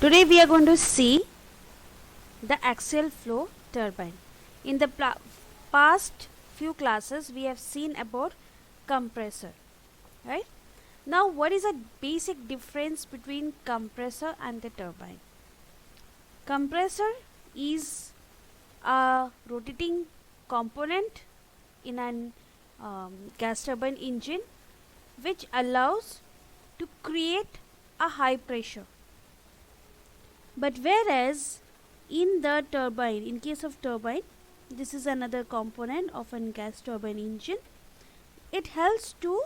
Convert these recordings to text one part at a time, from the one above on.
Today we are going to see the axial flow turbine. In the past few classes we have seen about compressor, right? Now what is a basic difference between compressor and the turbine? Compressor is a rotating component in an gas turbine engine which allows to create a high pressure. But whereas in the turbine, in case of turbine, this is another component of a gas turbine engine. It helps to,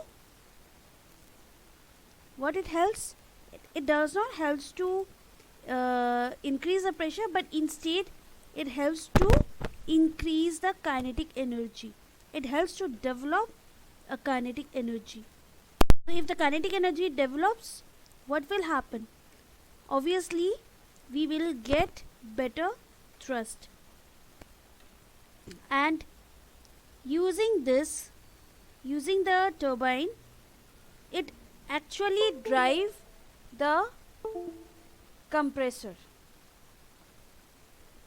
what it helps? It does not helps to increase the pressure, but instead it helps to increase the kinetic energy. It helps to develop a kinetic energy. So if the kinetic energy develops, what will happen? Obviously we will get better thrust, and using the turbine, it actually drive the compressor.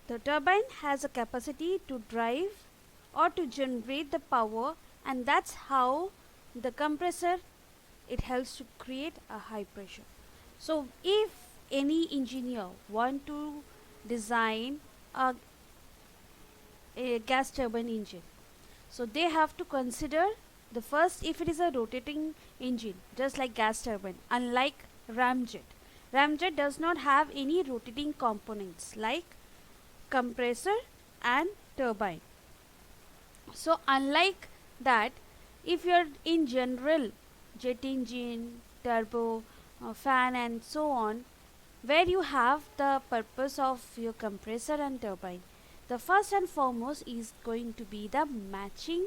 The turbine has a capacity to drive or to generate the power, and that's how the compressor, it helps to create a high pressure. So if any engineer want to design a gas turbine engine, so they have to consider the first, if it is a rotating engine just like gas turbine, unlike ramjet does not have any rotating components like compressor and turbine. So unlike that, if you are in general jet engine, turbo, fan and so on, where you have the purpose of your compressor and turbine, the first and foremost is going to be the matching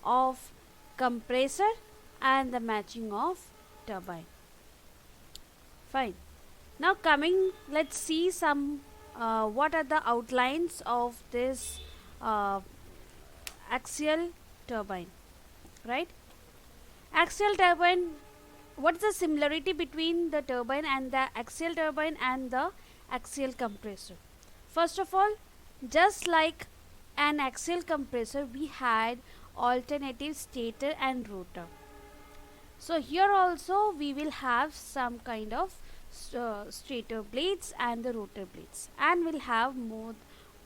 of compressor and the matching of turbine. Fine. Now let's see some what are the outlines of this axial turbine, right? Axial turbine, what is the similarity between the turbine and the axial turbine and the axial compressor? First of all, just like an axial compressor, we had alternative stator and rotor. So here also we will have some kind of stator blades and the rotor blades, and will have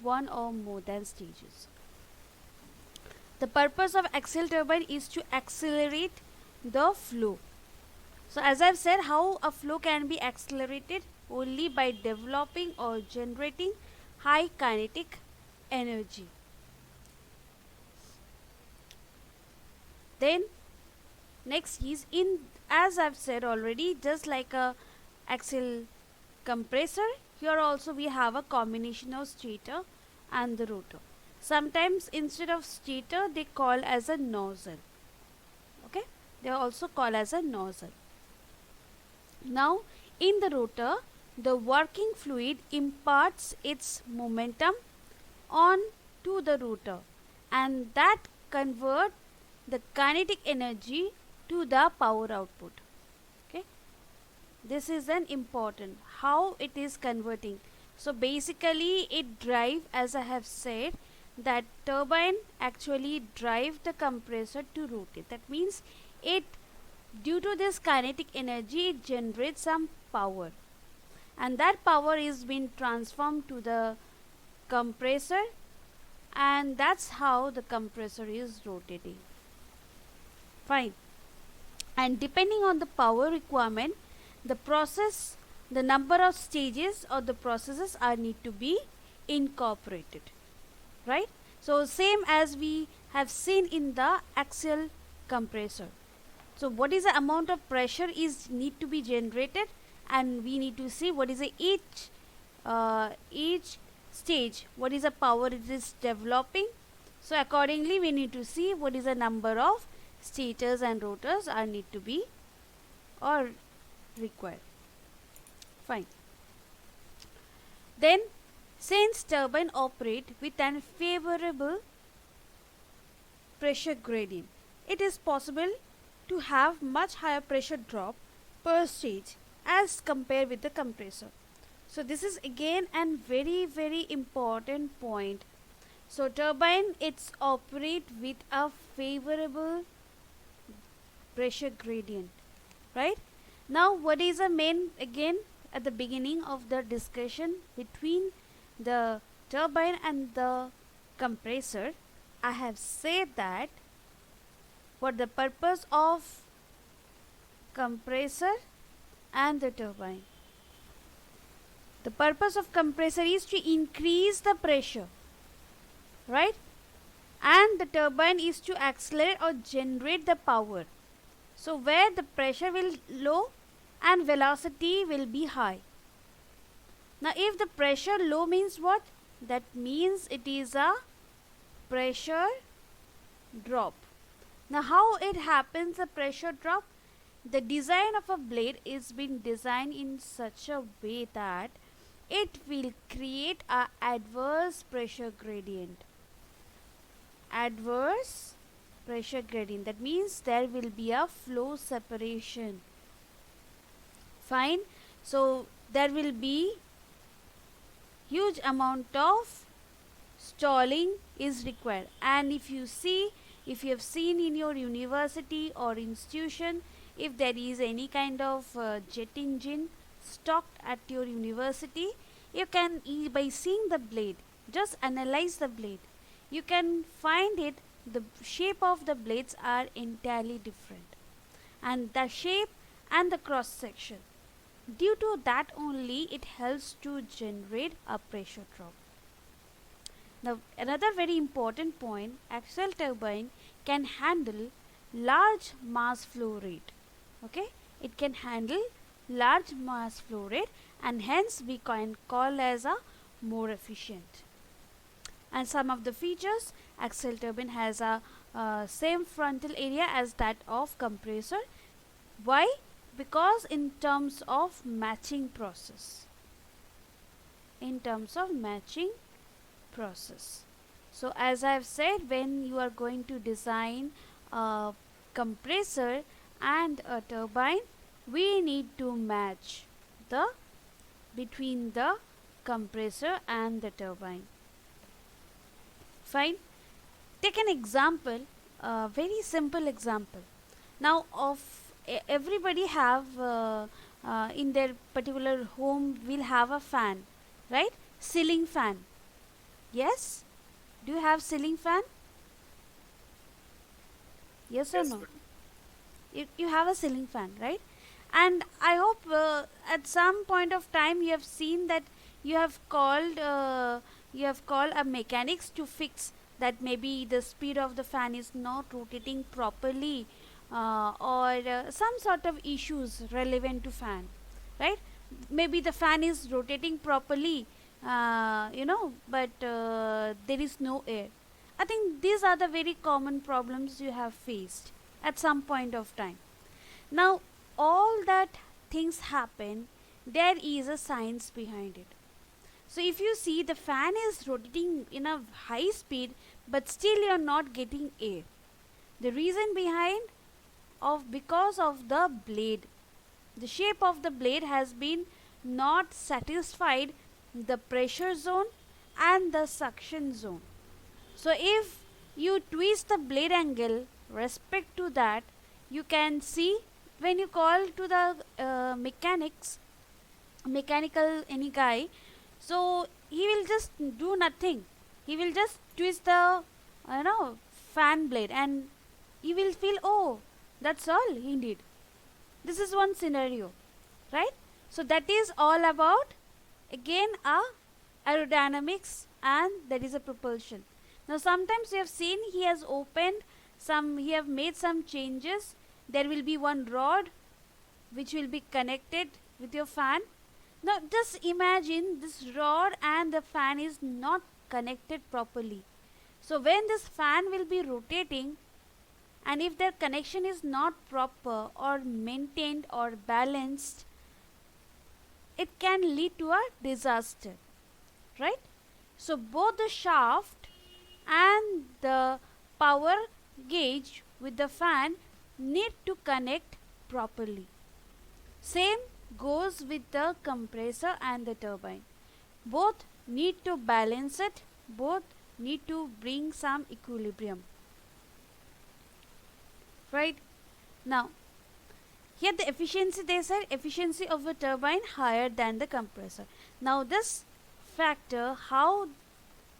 one or more than stages. The purpose of axial turbine is to accelerate the flow. So as I've said, how a flow can be accelerated? Only by developing or generating high kinetic energy. Then next is, as I've said already, just like a axial compressor, here also we have a combination of stator and the rotor. Sometimes instead of stator they call as a nozzle. Okay, they are also called as a nozzle. Now in the rotor, the working fluid imparts its momentum on to the rotor, and that convert the kinetic energy to the power output. Okay, this is an important how it is converting. So basically it drive, as I have said, that turbine actually drive the compressor to rotate. That means it, due to this kinetic energy, it generates some power, and that power is being transformed to the compressor, and that's how the compressor is rotating. Fine. And depending on the power requirement, the number of stages or the processes are need to be incorporated, right? So same as we have seen in the axial compressor. So what is the amount of pressure is need to be generated, and we need to see what is the each stage, what is the power it is developing. So accordingly we need to see what is the number of stators and rotors are need to be or required. Fine. Then since turbine operate with an favorable pressure gradient, it is possible to have much higher pressure drop per stage as compared with the compressor. So this is again an very important point. So turbine, it's operate with a favorable pressure gradient, right? Now what is the main, again at the beginning of the discussion between the turbine and the compressor, I have said that for the purpose of compressor and the turbine, the purpose of compressor is to increase the pressure, right? And the turbine is to accelerate or generate the power. So where the pressure will low and velocity will be high. Now if the pressure low means what? That means it is a pressure drop. Now how it happens, a pressure drop? The design of a blade is been designed in such a way that it will create a adverse pressure gradient. Adverse pressure gradient, that means there will be a flow separation. Fine. So there will be huge amount of stalling is required. And if you see, if you have seen in your university or institution, if there is any kind of jet engine stocked at your university, you can, by seeing the blade, just analyze the blade, you can find it, the shape of the blades are entirely different, and the shape and the cross section, due to that only it helps to generate a pressure drop. Now another very important point, axial turbine can handle large mass flow rate. Okay, it can handle large mass flow rate, and hence we can call as a more efficient. And some of the features, axial turbine has a same frontal area as that of compressor. Why? Because in terms of matching process. In terms of matching process. So as I have said, when you are going to design a compressor and a turbine, we need to match the between the compressor and the turbine. Fine. Take an example, a very simple example. Now of everybody have in their particular home will have a fan, right? Ceiling fan. Yes? Do you have ceiling fan? Yes or no? You have a ceiling fan, right? And I hope at some point of time you have seen that you have called a mechanics to fix that maybe the speed of the fan is not rotating properly, or some sort of issues relevant to fan, right? Maybe the fan is rotating properly, but there is no air. I think these are the very common problems you have faced at some point of time. Now all that things happen, there is a science behind it. So if you see, the fan is rotating in a high speed, but still you are not getting air. The reason behind because of the blade, the shape of the blade has been not satisfied the pressure zone and the suction zone. So if you twist the blade angle respect to that, you can see when you call to the mechanical any guy, so he will just do nothing. He will just twist the fan blade, and you will feel, oh, that's all he did. This is one scenario, right? So that is all about again aerodynamics, and that is a propulsion. Now sometimes you have seen he has made some changes. There will be one rod which will be connected with your fan. Now just imagine this rod and the fan is not connected properly. So when this fan will be rotating, and if their connection is not proper or maintained or balanced, it can lead to a disaster, right? So both the shaft and the power gauge with the fan need to connect properly. Same goes with the compressor and the turbine. Both need to balance it, both need to bring some equilibrium. Right? Now, here the efficiency, they said efficiency of the turbine higher than the compressor. Now this factor, how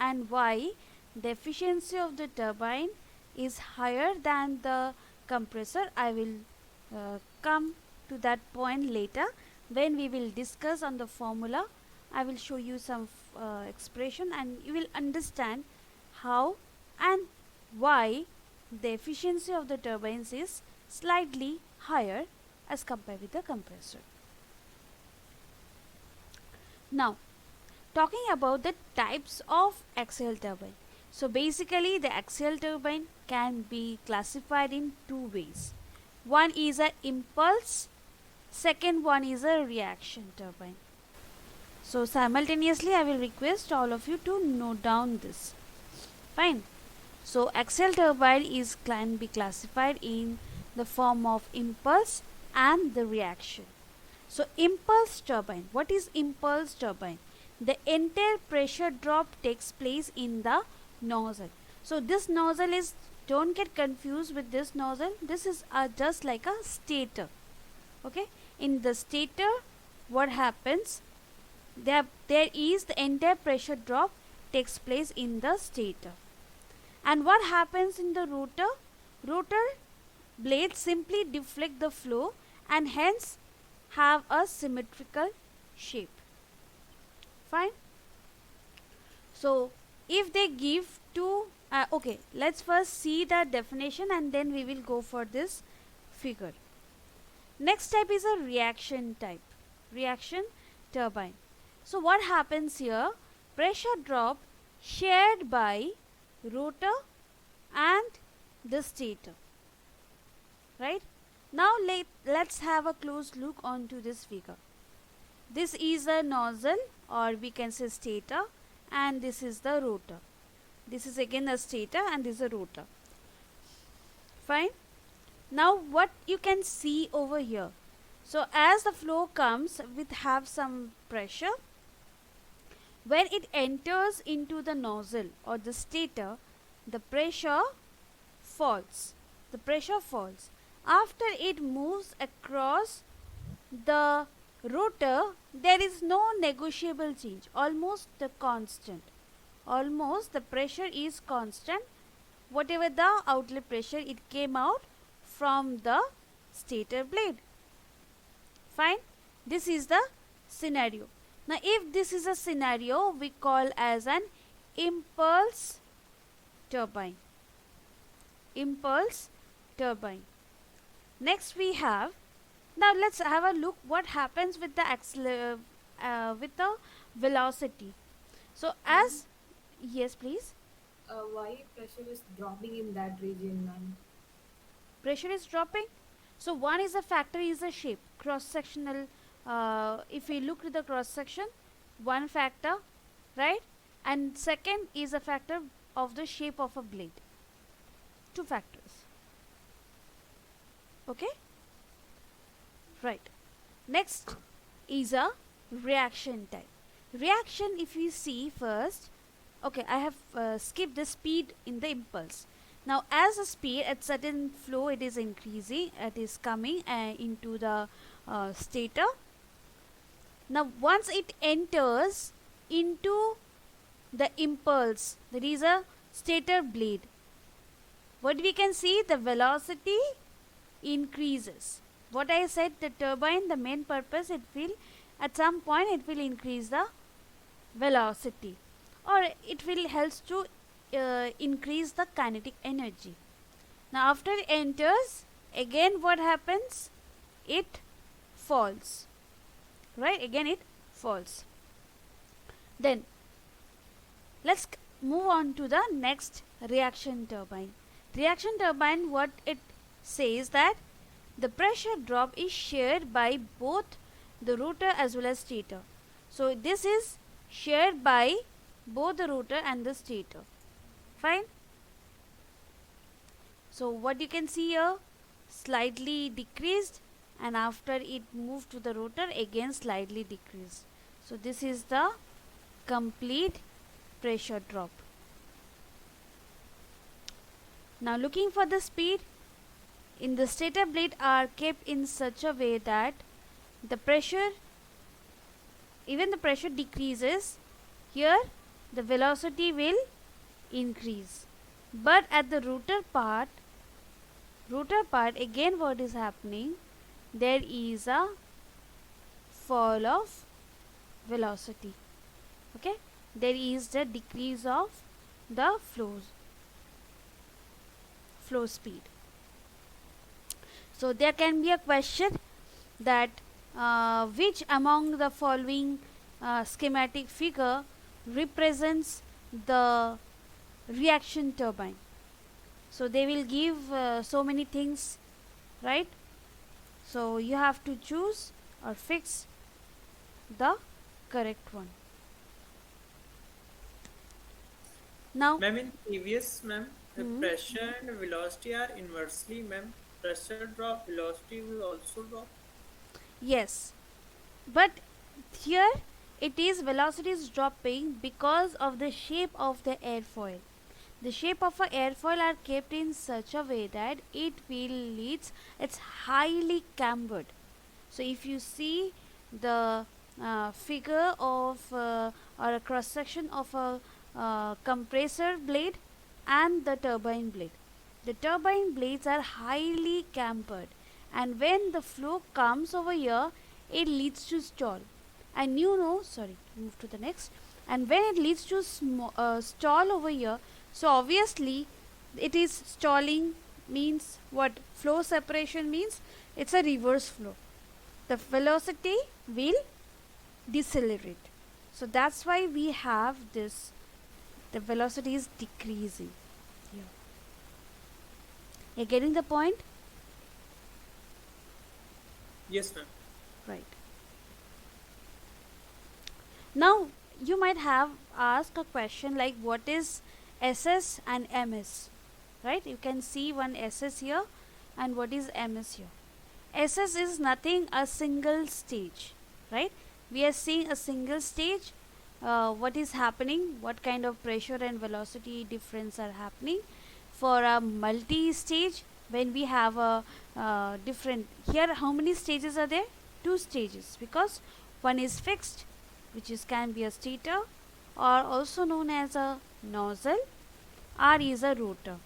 and why the efficiency of the turbine is higher than the compressor, I will come to that point later when we will discuss on the formula. I will show you some expression and you will understand how and why the efficiency of the turbines is slightly higher as compared with the compressor. Now, talking about the types of axial turbine. So basically the axial turbine can be classified in two ways. One is a impulse, second one is a reaction turbine. So simultaneously I will request all of you to note down this. Fine. So axial turbine can be classified in the form of impulse and the reaction. So impulse turbine. What is impulse turbine? The entire pressure drop takes place in the nozzle. So this nozzle is, don't get confused with this nozzle. This is just like a stator. Okay. In the stator, what happens? There is the entire pressure drop takes place in the stator. And what happens in the rotor? Rotor blades simply deflect the flow and hence have a symmetrical shape. Fine. So if they give two, okay, let's first see the definition and then we will go for this figure. Next type is a reaction type, reaction turbine. So what happens here? Pressure drop shared by rotor and the stator. Right? Now let's have a close look onto this figure. This is a nozzle, or we can say stator, and this is the rotor. This is again a stator and this is a rotor. Fine. Now what you can see over here. So as the flow comes with have some pressure, when it enters into the nozzle or the stator, the pressure falls. The pressure falls. After it moves across the rotor, there is no negotiable change, almost the constant. Almost the pressure is constant. Whatever the outlet pressure, it came out from the stator blade. Fine. This is the scenario. Now if this is a scenario, we call as an impulse turbine. Impulse turbine. Next we have, now let's have a look what happens with the with the velocity. So as, yes please. Why pressure is dropping in that region, ma'am? Pressure is dropping. So one is a factor is a shape, cross sectional. If we look at the cross section, one factor, right, and second is a factor of the shape of a blade. Two factors. Okay, right. Next is a reaction type. Reaction, if we see first, okay, I have skipped the speed in the impulse. Now as the speed at certain flow, it is increasing, it is coming into the stator. Now once it enters into the impulse, there is a stator blade. What we can see, the velocity increases. What I said, the turbine, the main purpose, it will at some point it will increase the velocity, or it will help to increase the kinetic energy. Now after it enters, again what happens? It falls. Right? Again it falls. Then let's move on to the next reaction turbine. Reaction turbine, what it says that the pressure drop is shared by both the rotor as well as stator. So this is shared by both the rotor and the stator. Fine. So what you can see here, slightly decreased and after it moved to the rotor again slightly decreased. So this is the complete pressure drop. Now looking for the speed, in the stator blade are kept in such a way that the pressure, even the pressure decreases, here the velocity will increase. But at the rotor part again what is happening, there is a fall of velocity. Okay, there is the decrease of the flow speed. So there can be a question that which among the following schematic figure represents the reaction turbine. So they will give so many things, right? So you have to choose or fix the correct one. Now, Ma'am, in previous, ma'am, the pressure and velocity are inversely, ma'am. Pressure drop, velocity will also drop. yes, but here it is velocity is dropping because of the shape of the airfoil. The shape of a airfoil are kept in such a way that it will leads, it's highly cambered. So if you see the figure of or a cross section of a compressor blade and the turbine blade, the turbine blades are highly cambered, and when the flow comes over here, it leads to stall. And you know, sorry, move to the next. And when it leads to stall over here, so obviously it is stalling means what? Flow separation means it's a reverse flow. The velocity will decelerate. So that's why we have this, the velocity is decreasing here. You're getting the point? Yes, ma'am. Right. Now you might have asked a question like what is SS and MS, right? You can see one SS here and what is MS here. SS is nothing, a single stage, right? We are seeing a single stage. What is happening, what kind of pressure and velocity difference are happening. For a multi-stage, when we have a different, here how many stages are there? 2 stages, because one is fixed, which is can be a stator or also known as a nozzle, or is a rotor.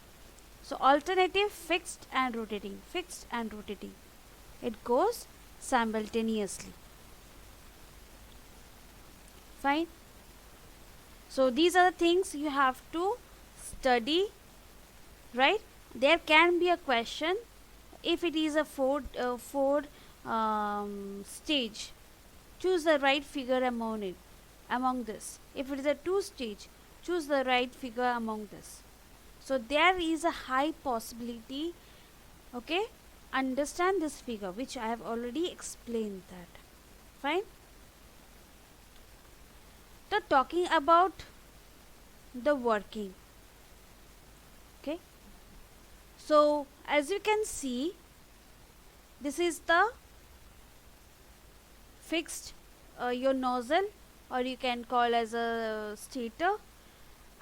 So alternative fixed and rotating, fixed and rotating, it goes simultaneously. Fine. So these are the things you have to study, right? There can be a question if it is a four stage, choose the right figure among this. If it is a 2 stage, choose the right figure among this. So there is a high possibility, okay, understand this figure which I have already explained that. Fine. So talking about the working, okay, so as you can see, this is the fixed your nozzle, or you can call as a stator,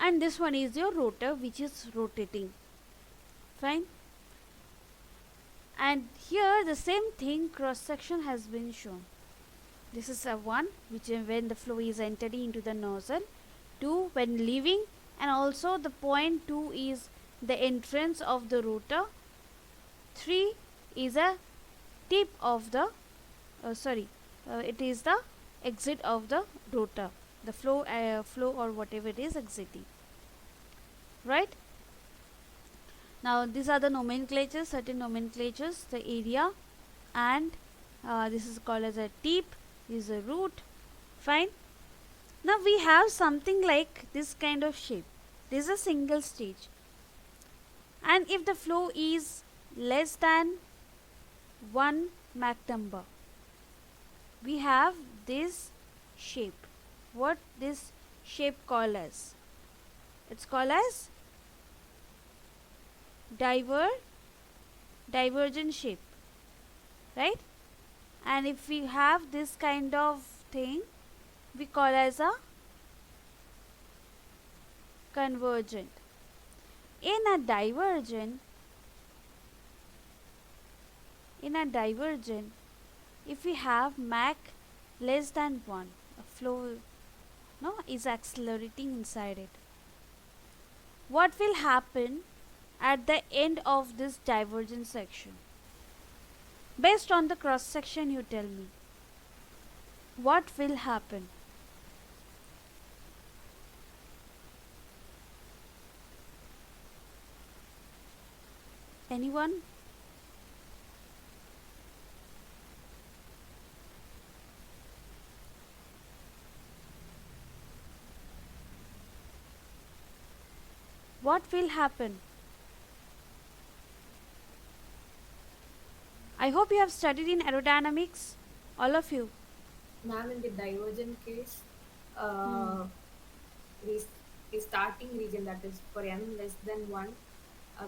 and this one is your rotor which is rotating. Fine. And here the same thing, cross section has been shown. This is a 1 which when the flow is entering into the nozzle, 2 when leaving, and also the point 2 is the entrance of the rotor, 3 is a tip of the it is the exit of the rotor, the flow or whatever it is exiting, right? Now these are the nomenclatures, certain nomenclatures, the area, and this is called as a tip, is a root. Fine. Now we have something like this kind of shape. This is a single stage, and if the flow is less than 1 Mach number, we have this shape. What this shape called as? It's called as divergent shape, right? and if we have this kind of thing, we call as a convergent. In a divergent, if we have Mach less than 1, a flow is accelerating inside it. What will happen at the end of this divergent section? Based on the cross section, you tell me. What will happen? Anyone? What will happen? I hope you have studied in aerodynamics, all of you. Ma'am, in the divergent case, uh, the, the starting region, that is for n less than 1,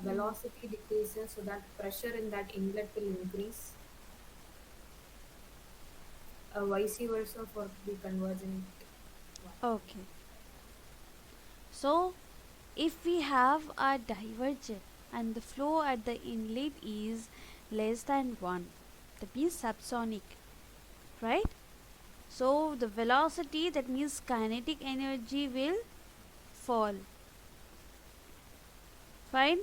velocity decreases so that pressure in that inlet will increase. Vice versa for the convergent one. Okay. So, if we have a divergent and the flow at the inlet is less than 1, that means subsonic, right? So, the velocity, that means kinetic energy, will fall. Fine?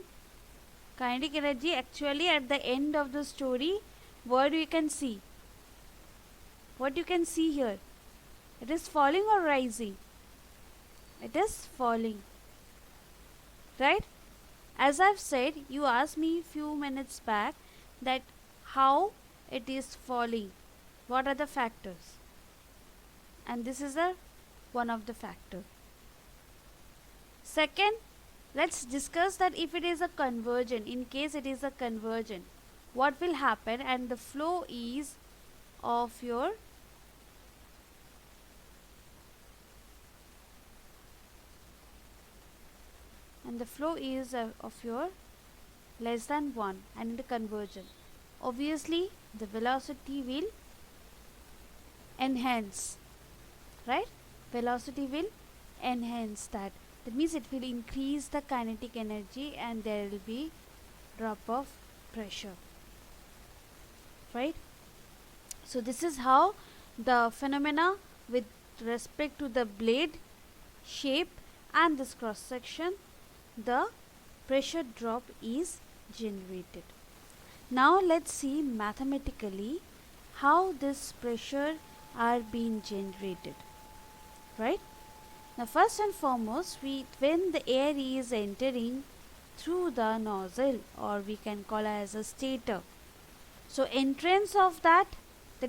Kinetic energy, actually at the end of the story, what you can see? What you can see here? It is falling or rising? It is falling. Right? As I've said, you asked me few minutes back that how it is falling. What are the factors? And this is one of the factor. Second, let's discuss that if it is a convergent, in case it is a convergent, what will happen, and the flow is of your less than 1 and in the convergent. Obviously, the velocity will enhance, right? Velocity will enhance that. That means it will increase the kinetic energy and there will be drop of pressure, right? So this is how the phenomena with respect to the blade shape and this cross section, the pressure drop is generated. Now let's see mathematically how this pressure are being generated, right? Now first and foremost, when the air is entering through the nozzle, or we can call as a stator, so entrance of that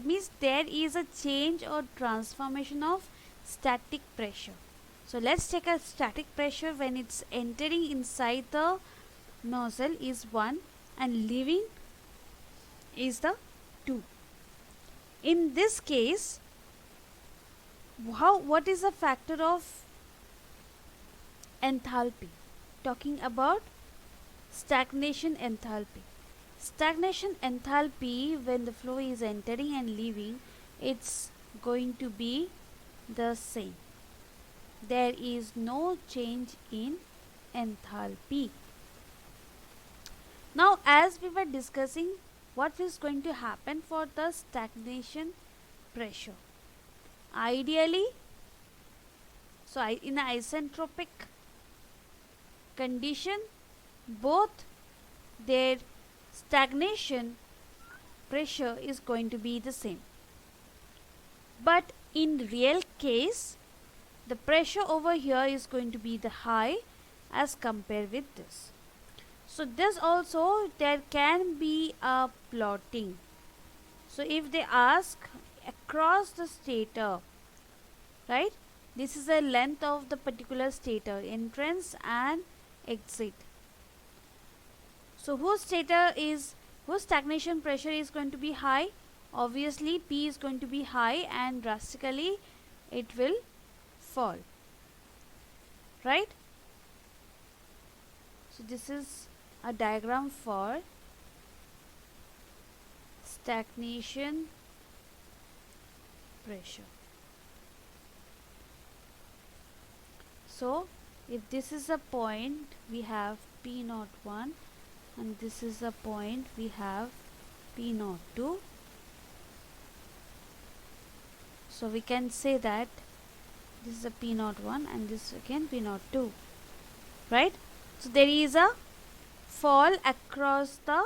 means there is a change or transformation of static pressure. So let's take a static pressure when it's entering inside the nozzle is 1 and leaving is the 2. In this case, what is the factor of enthalpy? Talking about stagnation enthalpy. Stagnation enthalpy, when the flow is entering and leaving, it's going to be the same. There is no change in enthalpy. Now, as we were discussing, what is going to happen for the stagnation pressure? Ideally, so in an isentropic condition, both their stagnation pressure is going to be the same. But in real case, the pressure over here is going to be the high as compared with this. So this also there can be a plotting. So if they ask across the stator, right, this is the length of the particular stator, entrance and exit. So whose stagnation pressure is going to be high? Obviously P is going to be high and drastically it will fall, right? So this is a diagram for stagnation pressure. So if this is a point, we have P01, and this is a point, we have P02. So we can say that this is a P01 and this again P02, right? So there is a fall across the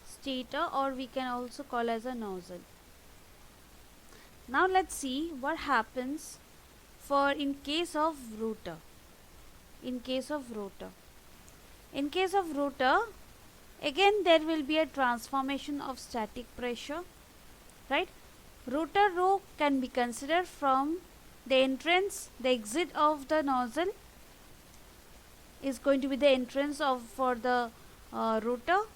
stator, or we can also call as a nozzle. Now let's see what happens for in case of rotor. In case of rotor, again there will be a transformation of static pressure, right? Rotor row can be considered from the entrance, the exit of the nozzle is going to be the entrance for the rotor,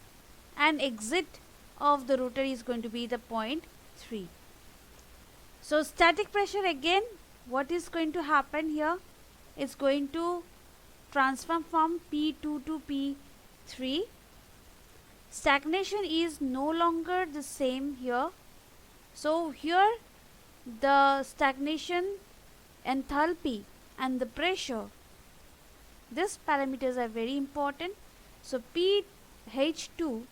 and exit of the rotor is going to be the point 3. So static pressure, again what is going to happen here is going to transform from P2 to P3. Stagnation is no longer the same here. So here the stagnation, enthalpy and the pressure, these parameters are very important. So H02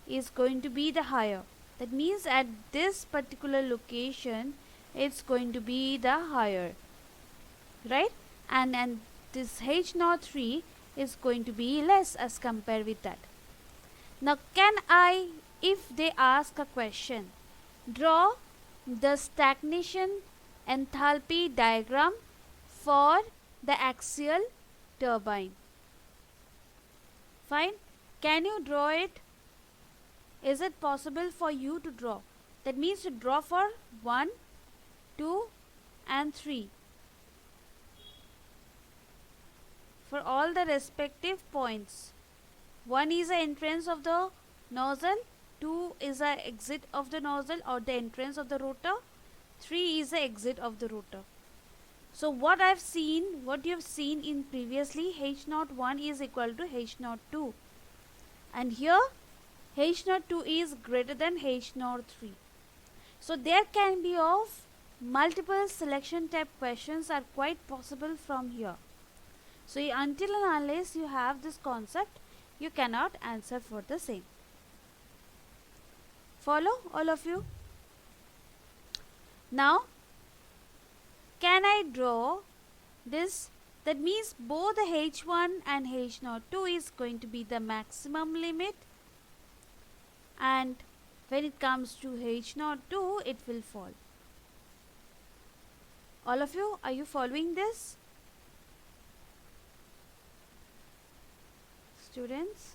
is going to be the higher. That means at this particular location it's going to be the higher, right? And this H03 is going to be less as compared with that. Now can I, if they ask a question, draw the stagnation enthalpy diagram for the axial turbine? Fine. Can you draw it? Is it possible for you to draw? That means to draw for 1, 2 and 3. For all the respective points. 1 is the entrance of the nozzle, 2 is the exit of the nozzle or the entrance of the rotor, 3 is the exit of the rotor. So what you have seen in previously, H01 is equal to H02, and here H02 is greater than H03. So there can be of multiple selection type questions are quite possible from here. So until and unless you have this concept, you cannot answer for the same. Follow all of you? Now can I draw this? That means both the H1 and H02 is going to be the maximum limit, and when it comes to H02 it will fall. All of you, are you following this? Students?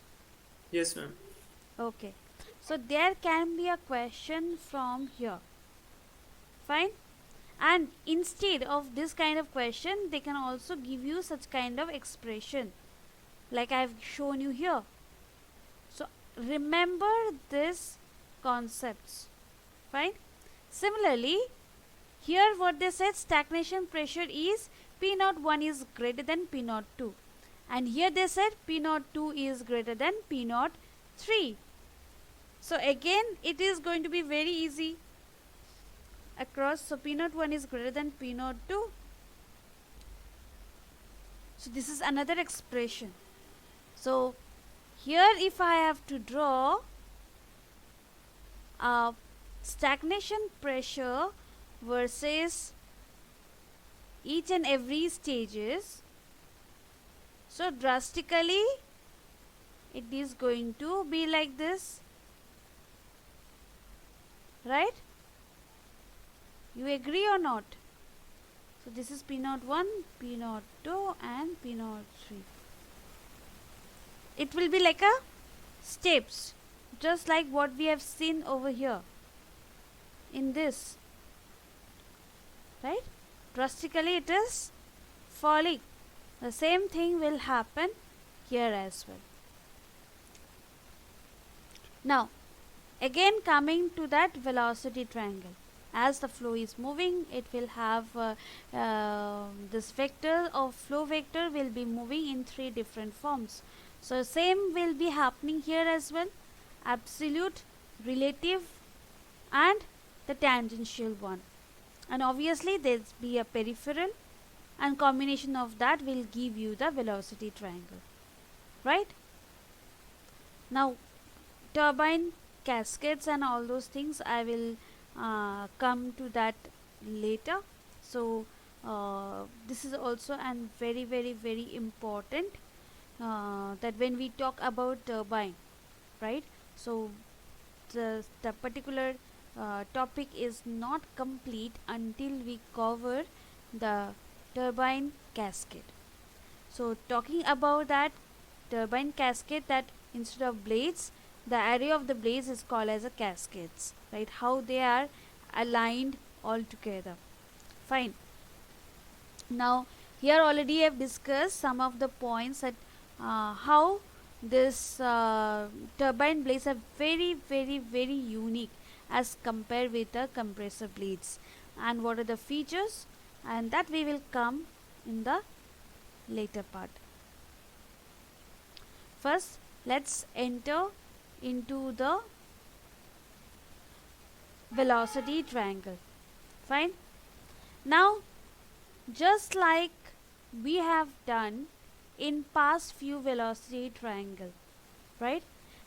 Yes, ma'am. Okay. So there can be a question from here. Fine. And instead of this kind of question, they can also give you such kind of expression like I have shown you here. So remember these concepts. Fine. Similarly, here what they said, stagnation pressure is P01 is greater than P02, and here they said P02 is greater than P03. So again it is going to be very easy across. So P01 is greater than P02. So this is another expression. So here if I have to draw stagnation pressure versus each and every stages, so drastically it is going to be like this, right? You agree or not? So this is P01, P02 and P03. It will be like a steps, just like what we have seen over here in this, right? Drastically it is falling. The same thing will happen here as well. Now again coming to that velocity triangle, as the flow is moving, it will have this vector of flow vector will be moving in 3 different forms. So same will be happening here as well, absolute, relative and the tangential one, and obviously there'll be a peripheral, and combination of that will give you the velocity triangle, right? Now turbine cascades and all those things, I will come to that later. So this is also an very very important, that when we talk about turbine, right? So the particular topic is not complete until we cover the turbine cascade. So talking about that turbine cascade, that instead of blades, the array of the blades is called as a cascades, right? How they are aligned all together. Fine. Now here already I have discussed some of the points that how this turbine blades are very unique as compared with the compressor blades, and what are the features, and that we will come in the later part. First let's enter into the velocity triangle. Fine. Now just like we have done in past few velocity triangle, right?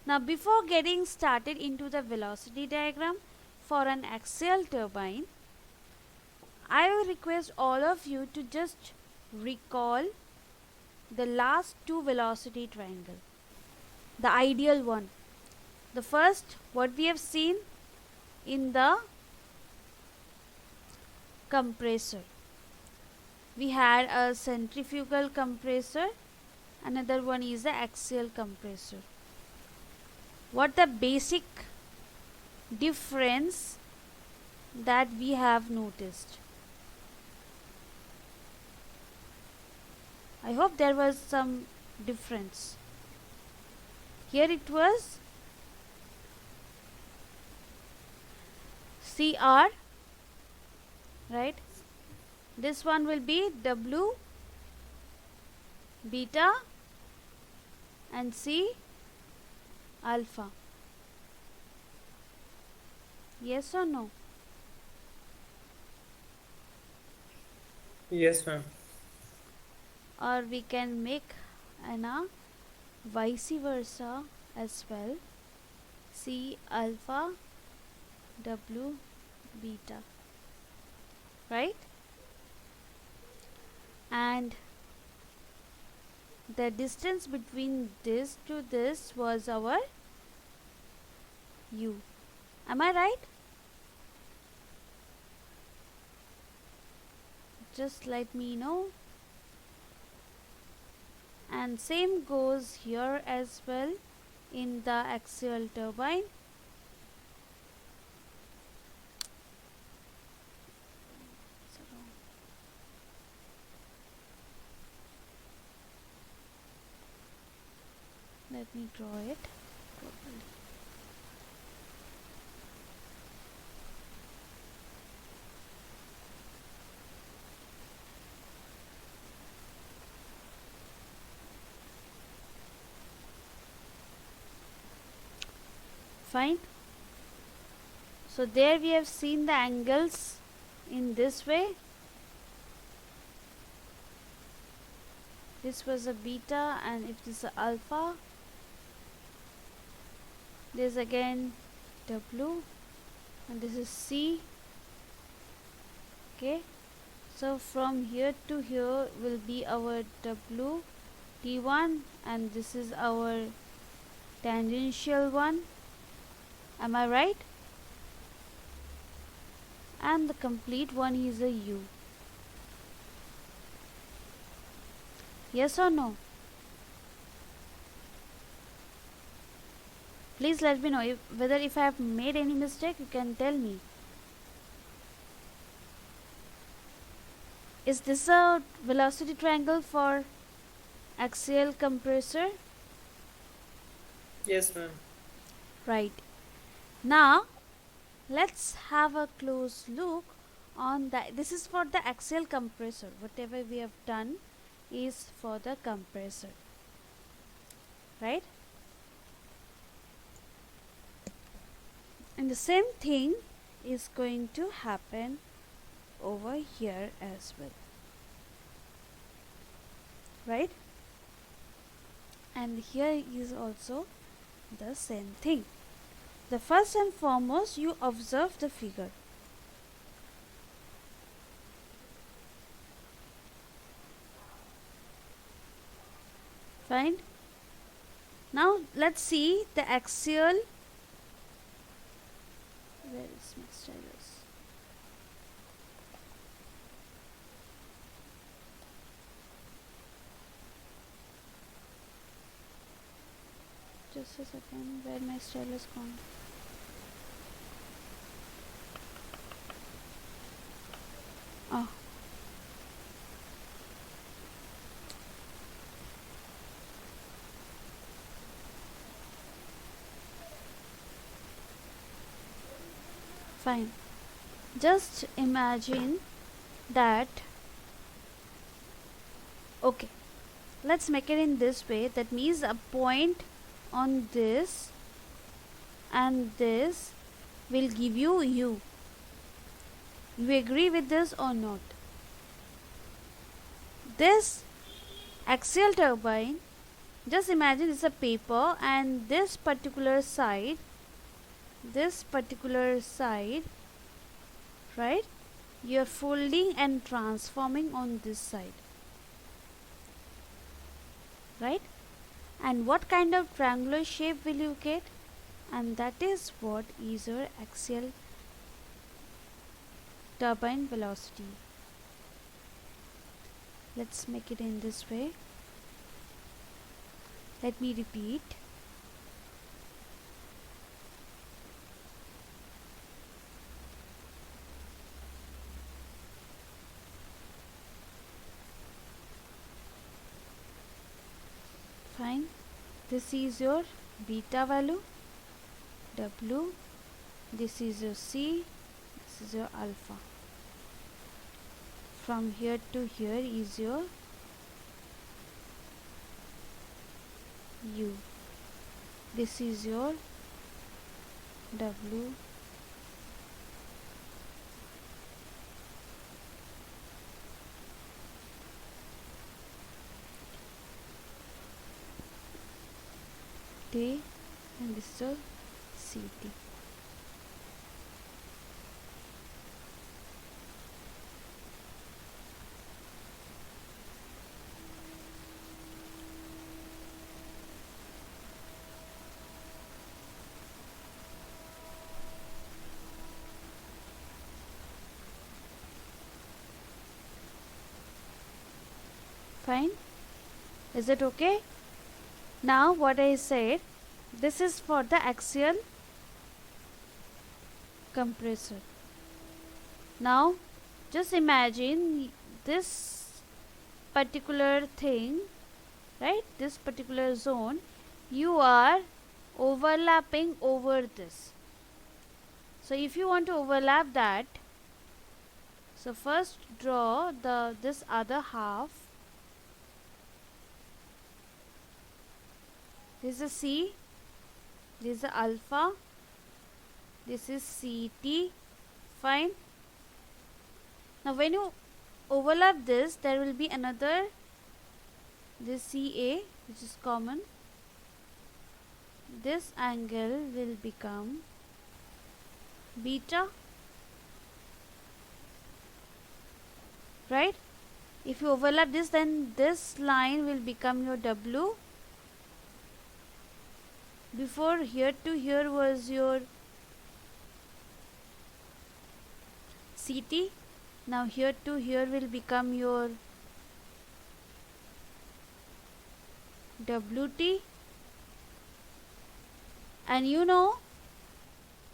Now before getting started into the velocity diagram for an axial turbine, I will request all of you to just recall the last two velocity triangle, the ideal one. The first, what we have seen in the compressor, we had a centrifugal compressor, another one is the axial compressor. What the basic difference that we have noticed? I hope there was some difference. Here it was CR, right? This one will be W beta and C alpha. Yes or no? Yes, ma'am. Or we can make vice versa as well. C alpha W beta, right? And the distance between this to this was our U. Am I right? Just let me know. And same goes here as well in the axial turbine. Let me draw it properly. Fine. So there we have seen the angles in this way. This was a beta and it is a alpha. This again W and this is C. Okay, so from here to here will be our W T1 and this is our tangential one. Am I right? And the complete one is a U. Yes or no? Please let me know whether if I have made any mistake, you can tell me. Is this a velocity triangle for axial compressor? Yes, ma'am. Right. Now let's have a close look on that. This is for the axial compressor. Whatever we have done is for the compressor, right? And the same thing is going to happen over here as well, right? And here is also the same thing. The first and foremost, you observe the figure. Fine. Now let's see the axial. Where is my stylus? Just a second. Where my stylus gone? Oh. Fine. Just imagine that. Okay. Let's make it in this way. That means a point on this and this will give you U. You agree with this or not? This axial turbine, just imagine it's a paper, and this particular side, right, you're folding and transforming on this side, right? And what kind of triangular shape will you get? And that is what is your axial turbine velocity. Let's make it in this way. Let me repeat. Fine. This is your beta value, W. This is your C. This is your alpha. From here to here is your U. This is your W. T, and this is your CT. Fine. Is it okay? Now what I said, this is for the axial compressor. Now just imagine this particular thing, right? This particular zone, you are overlapping over this. So if you want to overlap that, so first draw this other half. This is C, this is alpha, this is CT. Fine. Now when you overlap this, there will be another, this CA, which is common. This angle will become beta, right? If you overlap this, then this line will become your W. Before, here to here was your CT. Now here to here will become your WT. And you know,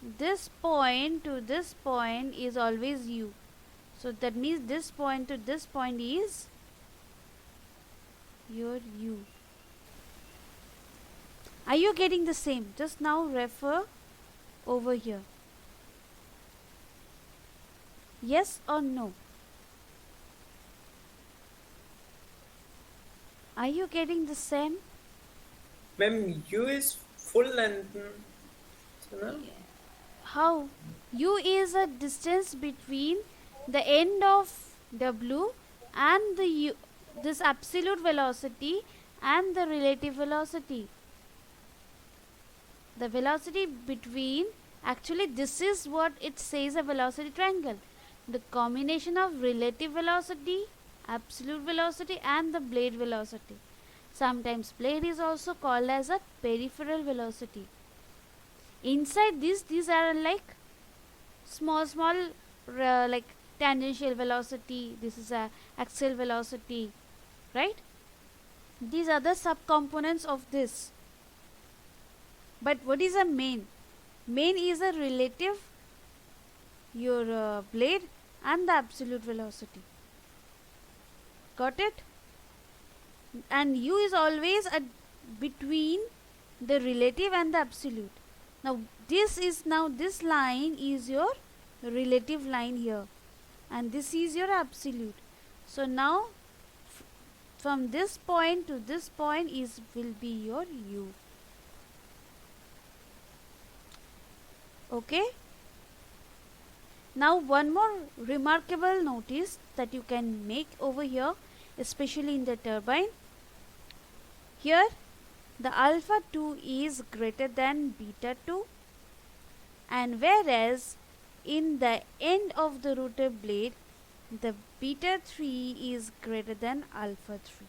this point to this point is always U. So that means this point to this point is your U. Are you getting the same? Just now refer over here. Yes or no? Are you getting the same? Ma'am, U is full length. So, How? U is a distance between the end of W and the U, this absolute velocity and the relative velocity. The velocity between, actually this is what it says, a velocity triangle. The combination of relative velocity, absolute velocity and the blade velocity. Sometimes blade is also called as a peripheral velocity. Inside this, these are like small like tangential velocity, this is a axial velocity, right? These are the subcomponents of this. But what is a main? Main is a relative, your blade and the absolute velocity. Got it? And U is always a between the relative and the absolute. Now this line is your relative line here, and this is your absolute. So now from this point to this point will be your U. Okay. Now one more remarkable notice that you can make over here, especially in the turbine. Here the alpha 2 is greater than beta 2, and whereas in the end of the rotor blade the beta 3 is greater than alpha 3.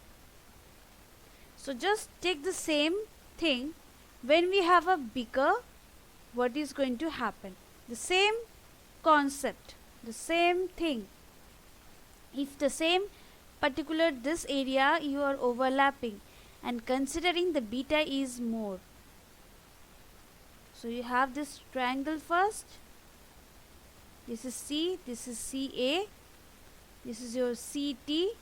So just take the same thing. When we have a beaker, what is going to happen? The same concept, the same thing. If the same particular this area you are overlapping and considering the beta is more, so you have this triangle first. This is C, this is CA, this is your CT,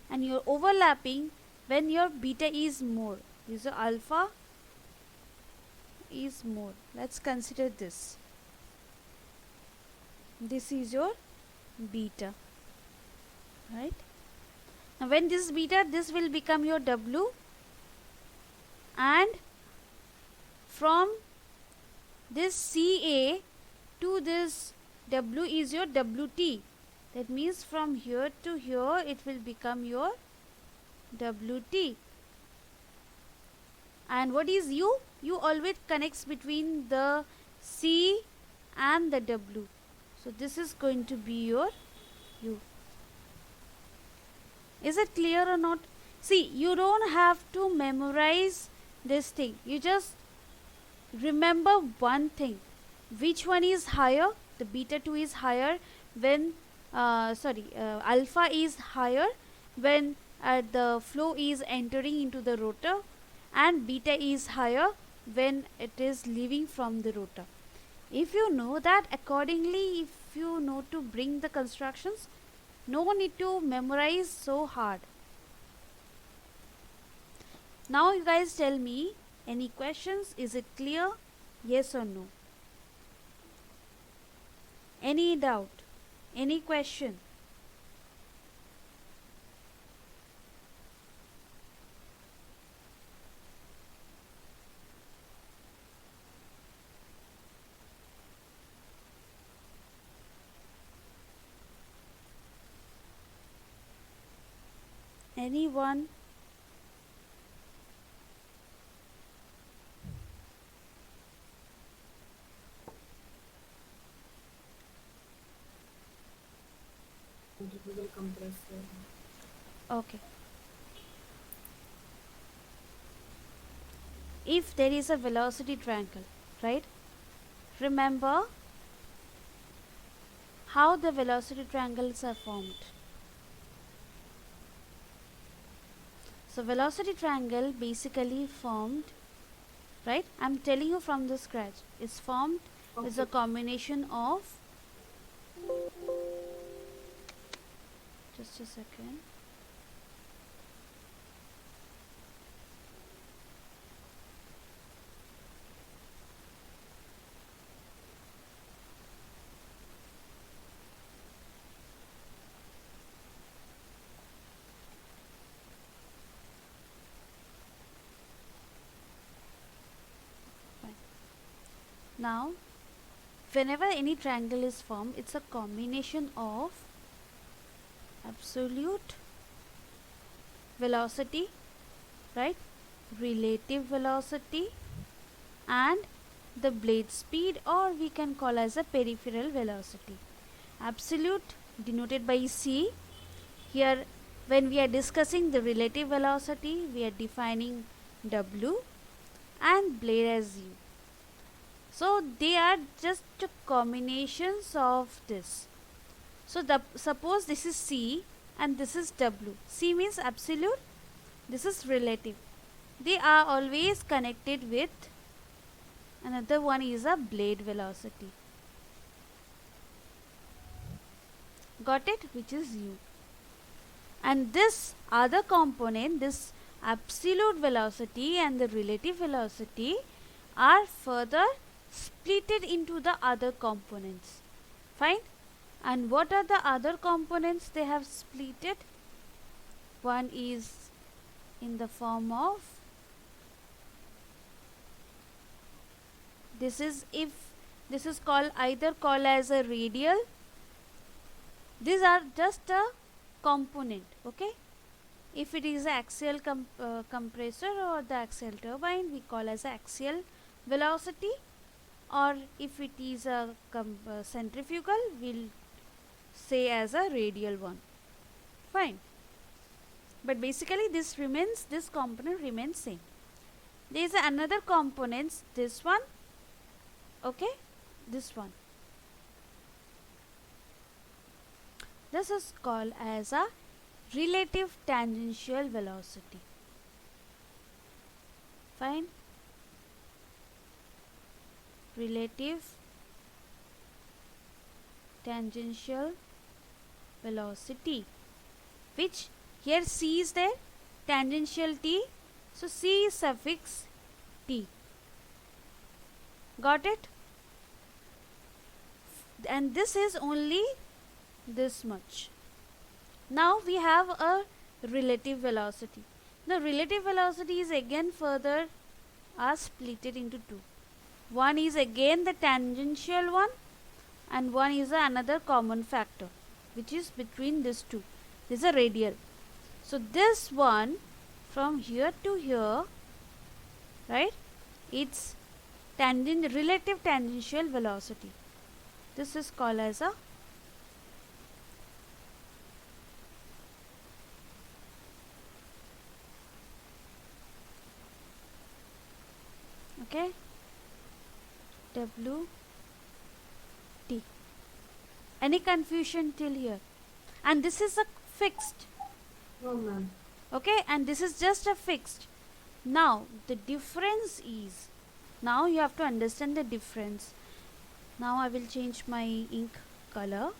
and you're overlapping when your beta is more. This is alpha is more. Let's consider this. This is your beta, right? Now when this is beta, this will become your W, and from this CA to this W is your WT. That means from here to here it will become your WT. And what is U? U always connects between the C and the W. So this is going to be your U. Is it clear or not? See, you don't have to memorize this thing. You just remember one thing. Which one is higher? The beta 2 is higher when alpha is higher when the flow is entering into the rotor, and beta is higher when it is leaving from the rotor. If you know that, accordingly, if you know to bring the constructions, no need to memorize so hard. Now you guys tell me, any questions? Is it clear? Yes or no? Any doubt? Any question? Anyone? Centrifugal compressor. Okay. If there is a velocity triangle, right? Remember how the velocity triangles are formed. So velocity triangle basically formed, right? I'm telling you from the scratch. It's formed is a combination of, just a second. Fine. Now, whenever any triangle is formed, it's a combination of absolute velocity, right, relative velocity, and the blade speed, or we can call as a peripheral velocity. Absolute denoted by C. Here when we are discussing the relative velocity, we are defining W and blade as U. So they are just combinations of this. So suppose this is C and this is W. C means absolute, this is relative. They are always connected with another one is a blade velocity. Got it? Which is U. And this other component, this absolute velocity and the relative velocity, are further splitted into the other components. Fine? And what are the other components they have splitted? One is in the form of, this is, if this is called, either called as a radial, these are just a component, okay. If it is axial compressor or the axial turbine, we call as axial velocity, or if it is a centrifugal, we'll say as a radial one. Fine. But basically this component remains same. There is another components, this one, okay, this one. This is called as a relative tangential velocity. Fine. Relative tangential velocity, which here C is there, tangential T, so C is suffix T. Got it? And this is only this much. Now we have a relative velocity. The relative velocity is again further are splitted into two. One is again the tangential one, and one is another common factor, which is between these two. This is a radial. So this one from here to here, right, it's relative tangential velocity. This is called as a okay, W T. Any confusion till here? And this is a fixed. No, ma'am. Okay, and this is just a fixed. Now the difference is, now you have to understand the difference. Now I will change my ink color.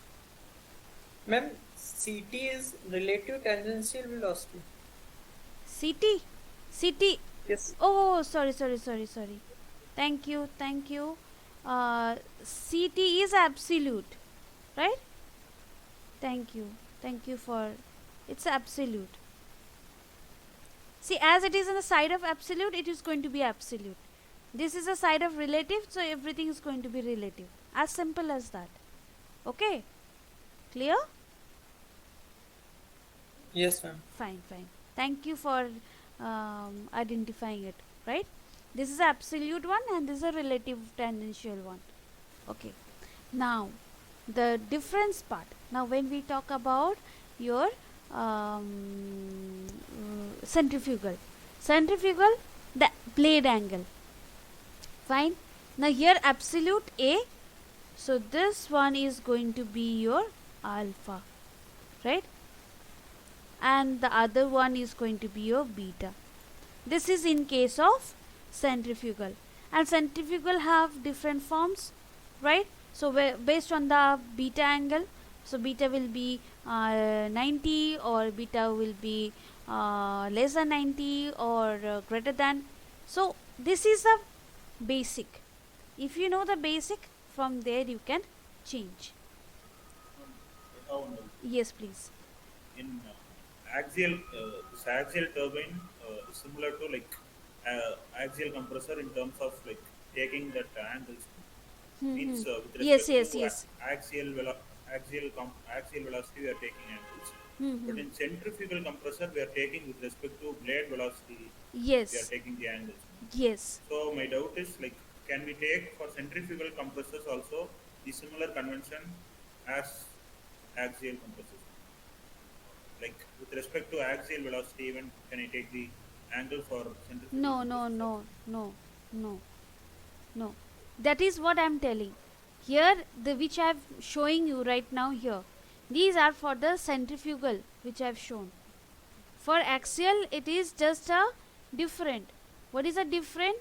Ma'am, CT is relative tangential velocity. CT. CT. Yes. Oh, sorry. Thank you. CT is absolute, right? Thank you for, it's absolute. See, as it is on the side of absolute, it is going to be absolute. This is a side of relative, so everything is going to be relative. As simple as that. Okay? Clear? Yes, ma'am. Fine. Thank you for identifying it, right? This is absolute one and this is a relative tangential one. Okay. Now, the difference part. Now, when we talk about your centrifugal, the blade angle. Fine. Now, here absolute A. So, this one is going to be your alpha, right? And the other one is going to be your beta. This is in case of centrifugal, and centrifugal have different forms, right? So based on the beta angle, so beta will be 90, or beta will be less than 90, or greater than. So this is a basic. If you know the basic, from there you can change. Yes, please. In axial, this axial turbine is similar to like axial compressor in terms of like taking that angles. means with Yes, respect to yes, yes. axial velocity we are taking angles, but Hmm. in centrifugal compressor we are taking with respect to blade velocity we are Yes, taking the angles. yes. So my doubt is like, can we take for centrifugal compressors also the similar convention as axial compressors? Like with respect to axial velocity, even can I take the angle for centrifugal No, no, compressors also? no, no, no, no. That is what I'm telling. Here, the which I'm showing you right now here, these are for the centrifugal, which I've shown. For axial, it is just a different. What is a different?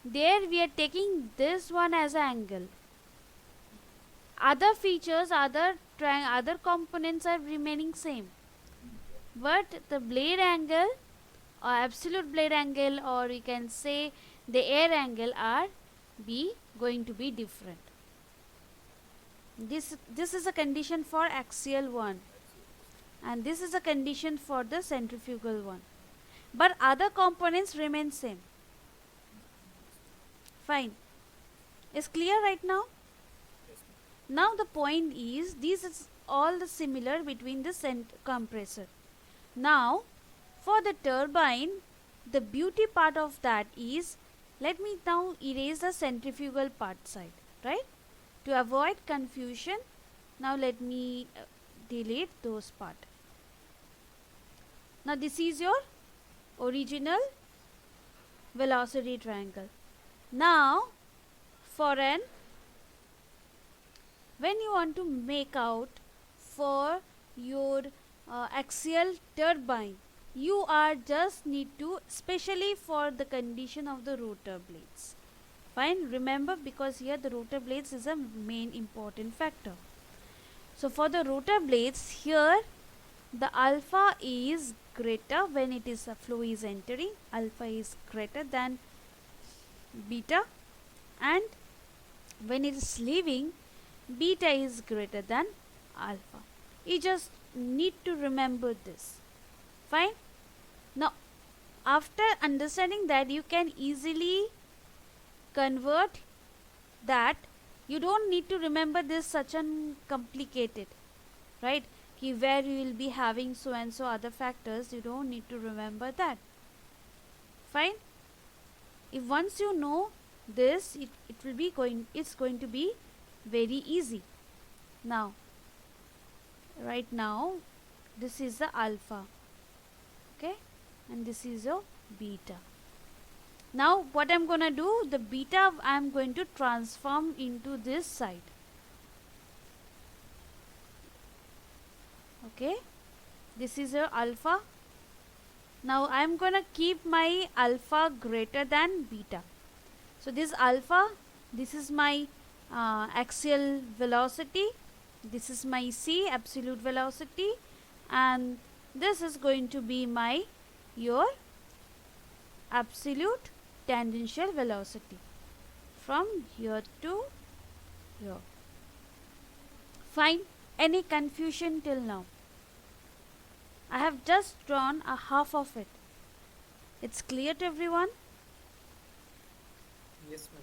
There we are taking this one as an angle. Other features, other components are remaining same. But the blade angle or absolute blade angle, or you can say the air angle, are be going to be different. This is a condition for axial one, and this is a condition for the centrifugal one, but other components remain same. Fine. Is clear right now? Yes. Now the point is, this is all the similar between the compressor. Now for the turbine, the beauty part of that is, let me now erase the centrifugal part side, right? To avoid confusion, now let me delete those part. Now this is your original velocity triangle. Now for an, when you want to make out for your axial turbine, you are just need to, especially for the condition of the rotor blades. Fine, remember, because here the rotor blades is a main important factor. So for the rotor blades, here the alpha is greater when it is a flow is entering, alpha is greater than beta, and when it is leaving, beta is greater than alpha. You just need to remember this. Fine. Now after understanding that, you can easily convert that. You don't need to remember this such an complicated, right? Where you will be having so and so other factors, you don't need to remember that. Fine. If once you know this, it will be going, it's going to be very easy. Now right now this is the alpha, okay, and this is your beta. Now what I'm gonna do, the beta I'm going to transform into this side, okay. This is your alpha. Now I'm gonna keep my alpha greater than beta. So this alpha, this is my axial velocity, this is my c, absolute velocity, and this is going to be my your absolute tangential velocity from here to here. Fine. Any confusion till now? I have just drawn a half of it. It's clear to everyone? Yes, ma'am.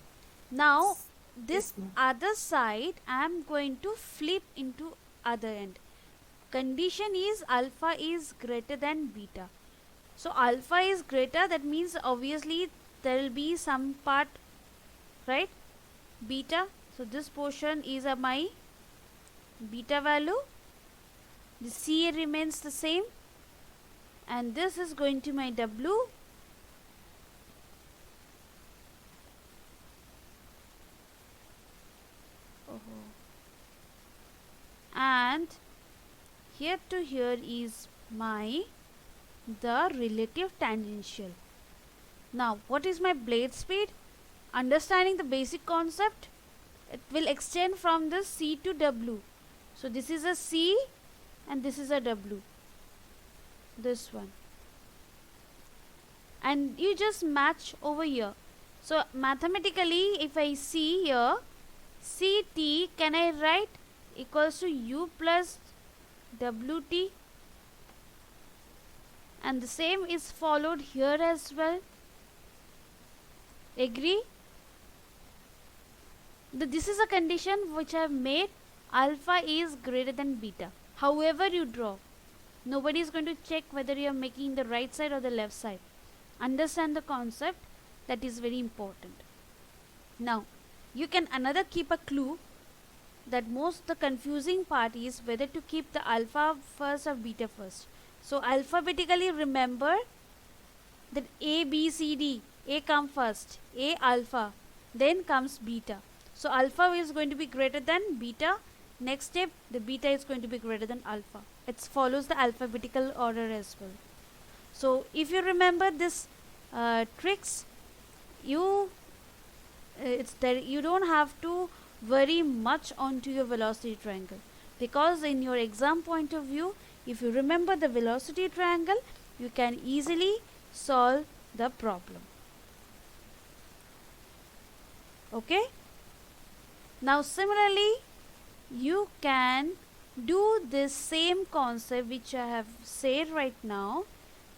Now this Yes, ma'am. other side I am going to flip into other end. Condition is alpha is greater than beta. So alpha is greater, that means obviously there will be some part, right, beta. So this portion is my beta value. The C remains the same, and this is going to my W. And here to here is my the relative tangential. Now what is my blade speed? Understanding the basic concept, it will extend from the C to W. So this is a C and this is a W, this one, and you just match over here. So mathematically, if I see here, CT can I write equals to U plus WT, and the same is followed here as well. Agree? This is a condition which I have made alpha is greater than beta. However you draw, nobody is going to check whether you are making the right side or the left side. Understand the concept, that is very important. Now you can another keep a clue that most the confusing part is whether to keep the alpha first or beta first. So alphabetically remember that A, B, C, D. A come first, A alpha, then comes beta. So alpha is going to be greater than beta. Next step, the beta is going to be greater than alpha. It follows the alphabetical order as well. So if you remember this tricks, you you don't have to worry much onto your velocity triangle, because in your exam point of view, if you remember the velocity triangle, you can easily solve the problem. Okay, now similarly you can do this same concept which I have said right now,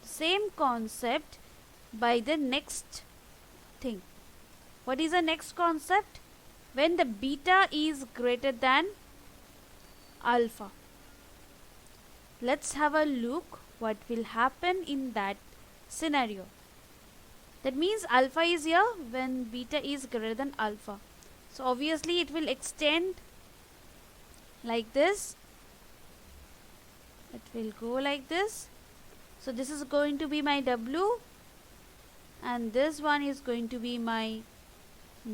same concept by the next thing. What is the next concept? When the beta is greater than alpha. Let's have a look what will happen in that scenario. That means alpha is here when beta is greater than alpha. So obviously it will extend like this. It will go like this. So this is going to be my W, and this one is going to be my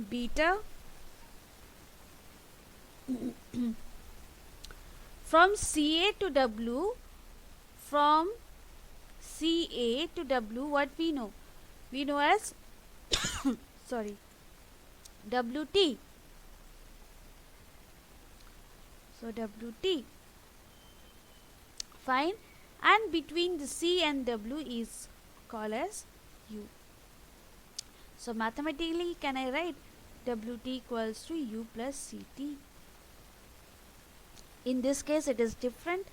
beta. From CA to W, from CA to W, what we know? We know as sorry, WT. So WT. Fine. And between the C and W is called as U. So mathematically, can I write WT equals to U plus CT? In this case, it is different.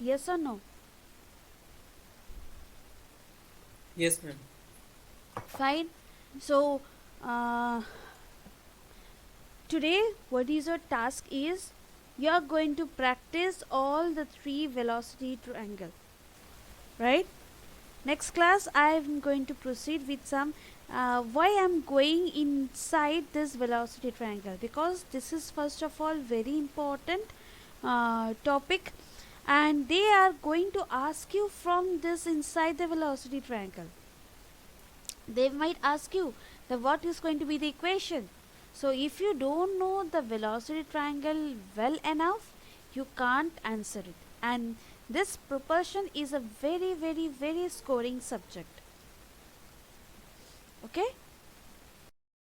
Yes or no? Yes, ma'am. Fine. So today what is your task is, you are going to practice all the three velocity triangle, right? Next class I am going to proceed with some why I am going inside this velocity triangle, because this is first of all very important topic, and they are going to ask you from this inside the velocity triangle. They might ask you that what is going to be the equation. So if you don't know the velocity triangle well enough, you can't answer it. And this propulsion is a very, very, very scoring subject. Okay.